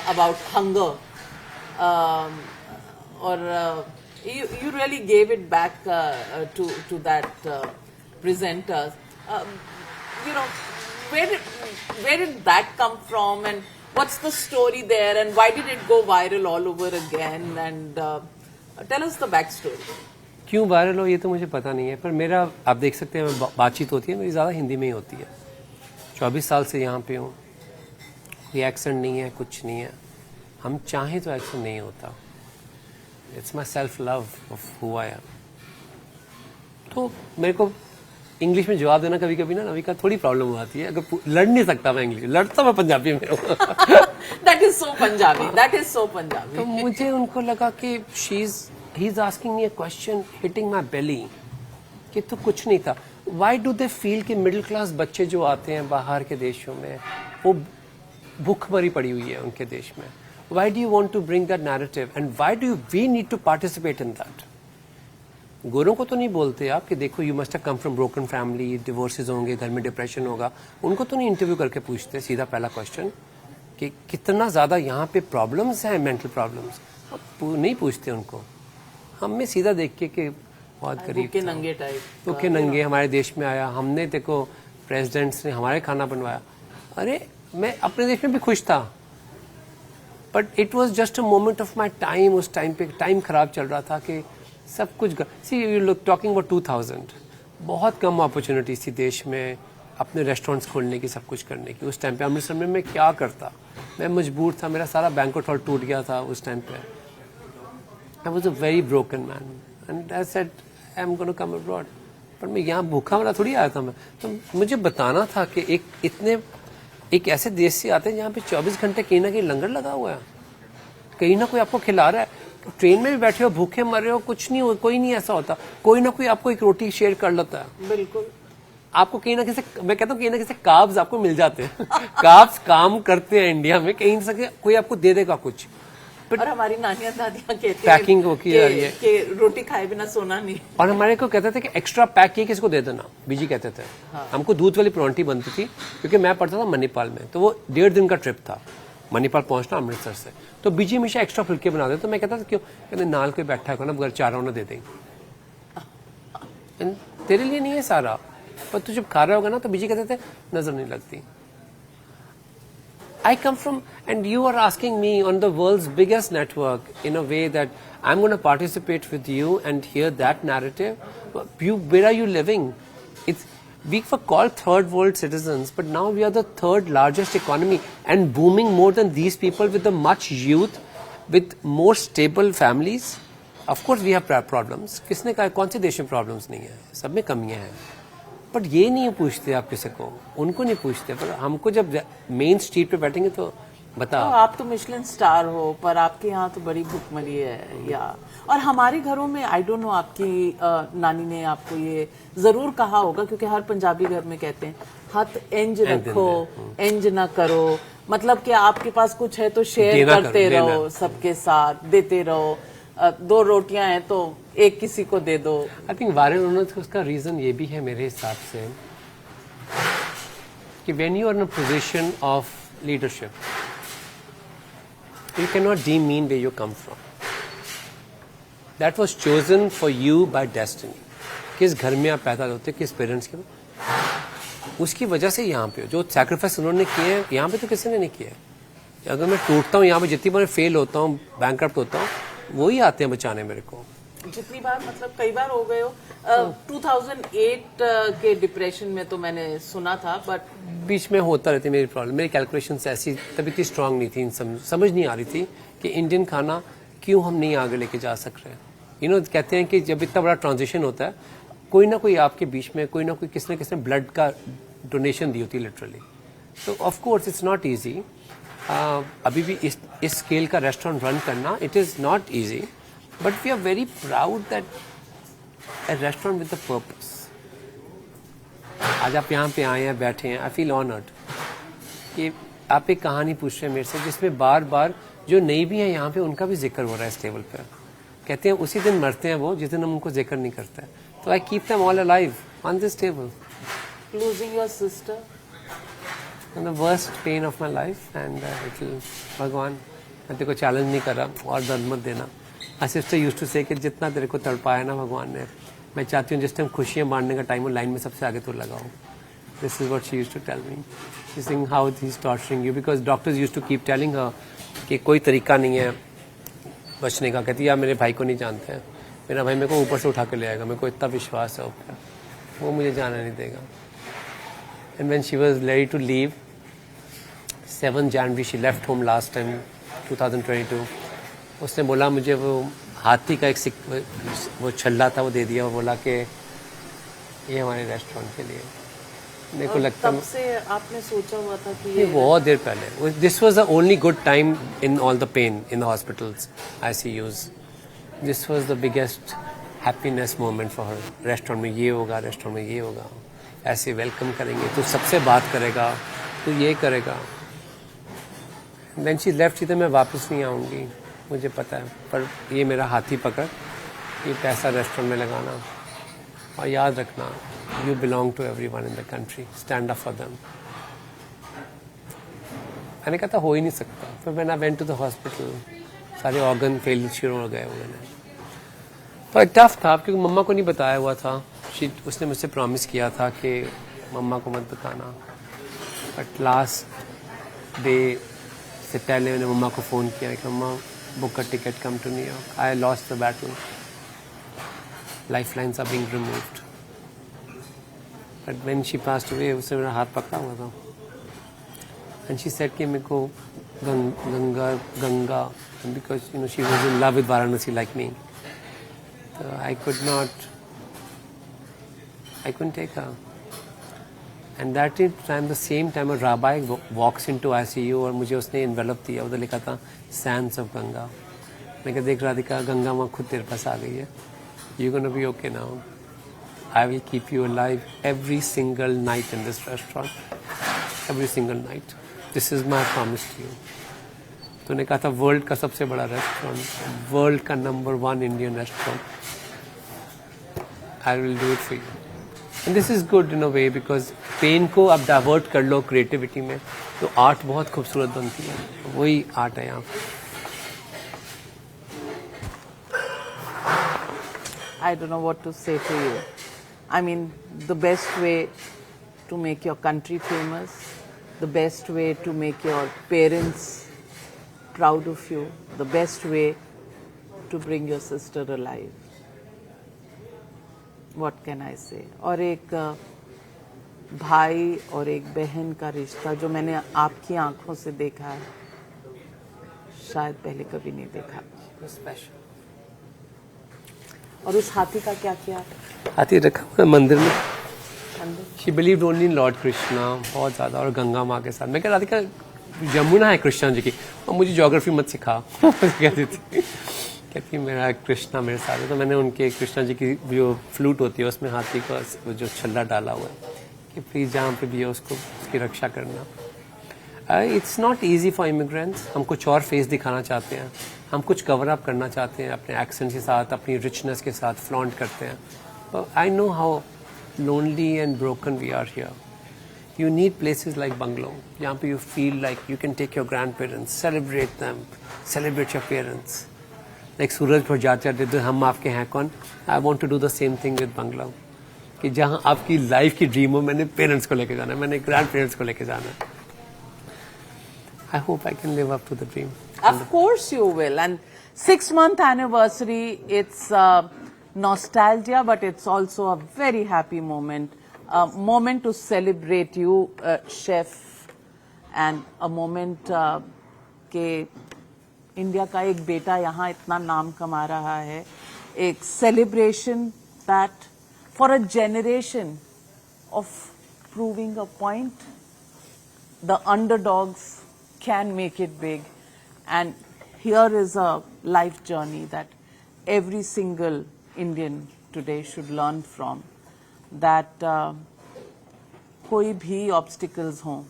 about hunger, or you really gave it back to that presenter. You know, where did that come from, and what's the story there, and why did it go viral all over again? And tell us the backstory. क्यों viral हो ये तो मुझे पता नहीं है, पर मेरा आप देख सकते हैं बातचीत होती है मेरी ज़्यादा हिंदी में ही होती है। 24 साल से यहाँ पे हूँ, कोई एक्सेंट नहीं है, कुछ नहीं है। हम चाहें तो एक्सेंट नहीं होता। It's my self love of who I am. तो मेरे को इंग्लिश में जवाब देना कभी कभी ना नविका थोड़ी प्रॉब्लम हो जाती है। अगर लड़ नहीं सकता मैं इंग्लिश, लड़ता मैं पंजाबी में हूँ। That is so Punjabi, that is so Punjabi. तो मुझे उनको लगा कि he is asking me a question hitting my belly कि तो कुछ नहीं था। वाई डू दे फील कि मिडिल क्लास बच्चे जो आते हैं बाहर के देशों में वो भूखमरी पड़ी हुई है उनके देश में। Why do you want to bring that narrative and why do we need to participate in that. गोरों को तो नहीं बोलते आप कि देखो you must have come from broken family, divorces होंगे, घर में डिप्रेशन होगा। उनको तो नहीं इंटरव्यू करके पूछते सीधा पहला क्वेश्चन कि कितना ज्यादा यहाँ पे प्रॉब्लम्स हैं, मेंटल प्रॉब्लम्स, नहीं पूछते उनको। हमें सीधा देख के बहुत गरीब भूखे नंगे टाइप, भूखे नंगे हमारे देश में आया, हमने देखो प्रेसिडेंट्स ने हमारे खाना बनवाया। अरे मैं अपने देश में भी खुश था, but it was just a moment of my time. उस टाइम पे टाइम खराब चल रहा था कि सब कुछ सी यू लुक टॉकिंग अबाउट 2000, बहुत कम अपॉर्चुनिटीज थी देश में अपने रेस्टोरेंट्स खोलने की, सब कुछ करने की। उस टाइम पे अमृतसर में मैं क्या करता, मैं मजबूर था, मेरा सारा बैंक्वेट हॉल टूट गया था उस टाइम पे। I was a very broken man and I said I am gonna come abroad. पर मैं यहाँ भूखा वाला थोड़ी आया था मैं, तो मुझे बताना था कि एक ऐसे देश से आते हैं जहाँ पे 24 घंटे कहीं ना कहीं लंगर लगा हुआ है, कहीं ना कोई आपको खिला रहा है। ट्रेन में भी बैठे हो, भूखे मर रहे हो, कुछ नहीं हो, कोई नहीं ऐसा होता, कोई ना कोई आपको एक रोटी शेयर कर लेता है। बिल्कुल, आपको कहीं ना कहीं से, मैं कहता हूँ कहीं ना कहीं से कार्ब्स आपको मिल जाते हैं। कार्ब्स काम करते हैं इंडिया में, कहीं से कोई आपको दे देगा कुछ। और हमारी नानियां दादियां कहती पैकिंग हो की जा रही है कि रोटी खाए बिना सोना नहीं। और हमारे को कहते थे कि एक्स्ट्रा पैक किए किसको दे देना, बीजी कहते थे। हाँ। हमको दूध वाली परौंठी बनती थी, क्योंकि मैं पढ़ता था मणिपाल में, तो वो 1.5 दिन का ट्रिप था मणिपाल पहुंचना अमृतसर से। तो बीजी हमेशा एक्स्ट्रा फुलके बना दे, तो मैं कहता था क्यों, कहते नाल कोई बैठा है ना, बगैर चारों ना दे देंगे, तेरे लिए नहीं है सारा, पर तू जब खा रहा होगा ना, तो बीजी कहते थे नजर नहीं लगती। I come from, and you are asking me on the world's biggest network in a way that I'm going to participate with you and hear that narrative. Where are you living? We were called third world citizens, but now we are the third largest economy and booming more than these people with the much youth, with more stable families. Of course we have problems. किसने कहा कौन से देश में problems नहीं है? सब में कमियां हैं। बट ये नहीं पूछते आप किसी को, उनको नहीं पूछते। पर हमको जब मेन स्ट्रीट पे बैठेंगे तो बता, तो आप तो मिशेलिन स्टार हो, पर आपके यहाँ तो बड़ी भुखमरी है या। और हमारे घरों में आई डोंट नो, आपकी नानी ने आपको ये जरूर कहा होगा, क्योंकि हर पंजाबी घर में कहते हैं हाथ इंज रखो, इंज ना करो, मतलब कि आपके पास कुछ है तो शेयर करते रहो, सबके साथ देते रहो। 2 रोटियां हैं तो एक किसी को दे दो। आई थिंक वायरल होना तो उसका रीजन ये भी है मेरे हिसाब से कि when you are in a position of leadership, you can not demean where you come from. That was chosen for you by destiny. किस घर में आप पैदा होते, किस पेरेंट्स के, उसकी वजह से यहाँ पे जो सैक्रिफाइस उन्होंने किए हैं, यहाँ पे तो किसी ने नहीं किया है। अगर मैं टूटता हूँ यहाँ पे, जितनी बार फेल होता हूँ, बैंकरप्ट होता हूँ, वही आते हैं बचाने मेरे को। जितनी बार, मतलब कई बार हो गए हो। 2008 के डिप्रेशन में तो मैंने सुना था, बट बीच में होता रहती मेरी प्रॉब्लम। मेरी कैलकुलेशन ऐसी तभी इतनी स्ट्रांग नहीं थी, समझ नहीं आ रही थी कि इंडियन खाना क्यों हम नहीं आगे लेके जा सक रहे। कहते हैं कि जब इतना बड़ा ट्रांजिशन होता है, कोई ना कोई आपके बीच में, कोई ना कोई किसने ब्लड का डोनेशन दी होती है लिटरली। तो of course it's not easy. अभी भी इस स्केल का रेस्टोरेंट रन करना, it is not easy, but we are very proud that a restaurant with a purpose. आज आप यहाँ पे आए हैं, बैठे हैं, आई फील ऑनर्ड कि आप एक कहानी पूछ रहे हैं मेरे से, जिसमें बार बार जो नई भी है यहाँ पे, उनका भी जिक्र हो रहा है इस टेबल पे। कहते हैं उसी दिन मरते हैं वो जिस दिन हम उनको जिक्र नहीं करते हैं। तो I keep them all alive on this table. Losing your sister, the worst pain of my life, and भगवान मैं तेरे को चैलेंज नहीं कर रहा और दर्द मत देना। माई सिस्टर यूज्ड टू से कि जितना तेरे को तड़पाया ना भगवान ने, मैं चाहती हूँ जिस टाइम खुशियाँ बांटने का टाइम हो, लाइन में सबसे आगे तो लगाओ। This is what she used to tell me. She saying how he is torturing you, because doctors used to keep telling her कि कोई तरीका नहीं है बचने का। कहती है आप मेरे भाई को नहीं जानते हैं, मेरा भाई मेरे को ऊपर से उठा के ले आएगा, मेरे को इतना विश्वास है ऊपर, वो मुझे जाना नहीं देगा। And when she was ready to leave, 7 January she left home last time 2022, उसने बोला मुझे वो हाथी का एक वो छल्ला था वो दे दिया, वो बोला कि ये हमारे रेस्टोरेंट के लिए। मेरे को लगता तब है से आपने सोचा हुआ था कि ये बहुत देर पहले, this was the only good time in all the pain in the hospitals ICUs। This was the biggest happiness moment for her. Restaurant में ये होगा, रेस्टोरेंट में ये होगा, ऐसे वेलकम करेंगे, तो सबसे बात करेगा, तो ये करेगा। देन शी लेफ्ट, सी तो मैं वापस नहीं आऊँगी, मुझे पता है, पर ये मेरा हाथी पकड़, ये पैसा रेस्टोरेंट में लगाना, और याद रखना, you belong to everyone in the country, stand up for them. मैंने कहा था हो ही नहीं सकता। फिर when I went to the hospital, सारे ऑर्गन फेल शुरू हो गए हुए हैं। तो टफ था क्योंकि मम्मा को नहीं बताया हुआ था। उसने मुझसे प्रॉमिस किया था कि मम्मा को मत बताना, बट लास्ट डे से पहले मैंने मम्मा को फ़ोन किया कि मम्मा book a ticket, come to New York, I lost the battle, lifelines are being removed. But when she passed away, उसने मेरा हाथ पकड़ा हुआ था, एंड शी सेड कि मेरे को Ganga, because you know she was in love with Varanasi like me, I couldn't take her. And that time, the same time, a rabbi walks into ICU और मुझे उसने envelope दिया, उधर लिखा था Sands of Ganga। मैं कहा देख राधिका, गंगा माँ खुद तेरे पास आ गई है। You're gonna be okay now. I will keep you alive every single night in this restaurant. Every single night. This is my promise to you. तूने कहा था वर्ल्ड का सबसे बड़ा रेस्टोरेंट, वर्ल्ड का number 1 Indian restaurant, I will do it for you. And this is good in a way, because pain को आप divert कर लो क्रिएटिविटी में, तो आर्ट बहुत खूबसूरत बनती है। वही आर्ट है यहाँ पे। I don't know what to say to you. I mean, the best way to make your country famous, the best way to make your parents proud of you, the best way to bring your sister alive. What can I say? और एक भाई और एक बहन का रिश्ता जो मैंने आपकी आंखों से देखा है, शायद पहले कभी नहीं देखा। स्पेशल। और उस हाथी का क्या किया? हाथी रखा हुआ है मंदिर में। अंदर? She believed only in Lord Krishna, बहुत ज़्यादा, और गंगा माँ के साथ। मैं कह रहा था कि यमुना है कृष्ण जी की, और मुझे ज्योग्राफी मत सिखा। कहती थी, कहती मेरा कृष्णा मेरे साथ है। तो मैंने उनके कृष्णा जी की जो फ्लूट होती है उसमें हाथी का जो छल्ला डाला हुआ है कि प्लीज़ जहाँ पे भी है उसको उसकी रक्षा करना। It's not easy for immigrants. हम कुछ और फेस दिखाना चाहते हैं, हम कुछ कवर अप करना चाहते हैं, अपने एक्सेंट के साथ, अपनी रिचनेस के साथ फ्लॉन्ट करते हैं। I know how lonely and broken we are here. You need places like Bungalow, जहाँ पे you feel like you can take your grandparents, celebrate them, celebrate your parents. Like Surajpur जाते जाते तो हम आपके हैं कौन? I want to do the same thing with Bungalow. कि जहाँ आपकी लाइफ की ड्रीम हो, मैंने पेरेंट्स को लेके जाना है, मैंने ग्रैंड पेरेंट्स को लेके जाना है। I hope I can live up to the dream. Of course you will. And 6-month anniversary, it's nostalgia, but it's also a very happy moment. A moment to celebrate you, chef, and a moment के India का एक बेटा यहाँ इतना नाम कमा रहा है. एक celebration that for a generation of proving a point, the underdogs can make it big. And here is a life journey that every single Indian today should learn from, that कोई भी obstacles हों,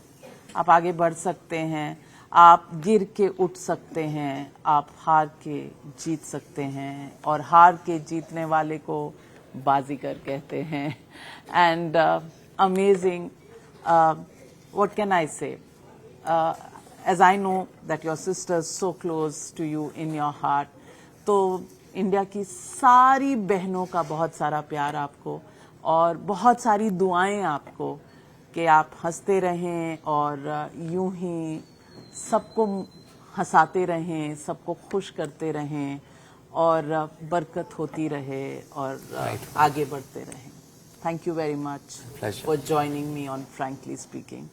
आप आगे बढ़ सकते हैं, आप गिर के उठ सकते हैं, आप हार के जीत सकते हैं, और हार के जीतने वाले को बाजीगर कहते हैं. And amazing, what can I say? As I know that your sister is so close to you in your heart, तो इंडिया की सारी बहनों का बहुत सारा प्यार आपको और बहुत सारी दुआएं आपको कि आप हंसते रहें और यूं ही सबको हंसाते रहें, सबको खुश करते रहें और बरकत होती रहे और आगे बढ़ते रहें. Thank you very much for joining me on Frankly Speaking.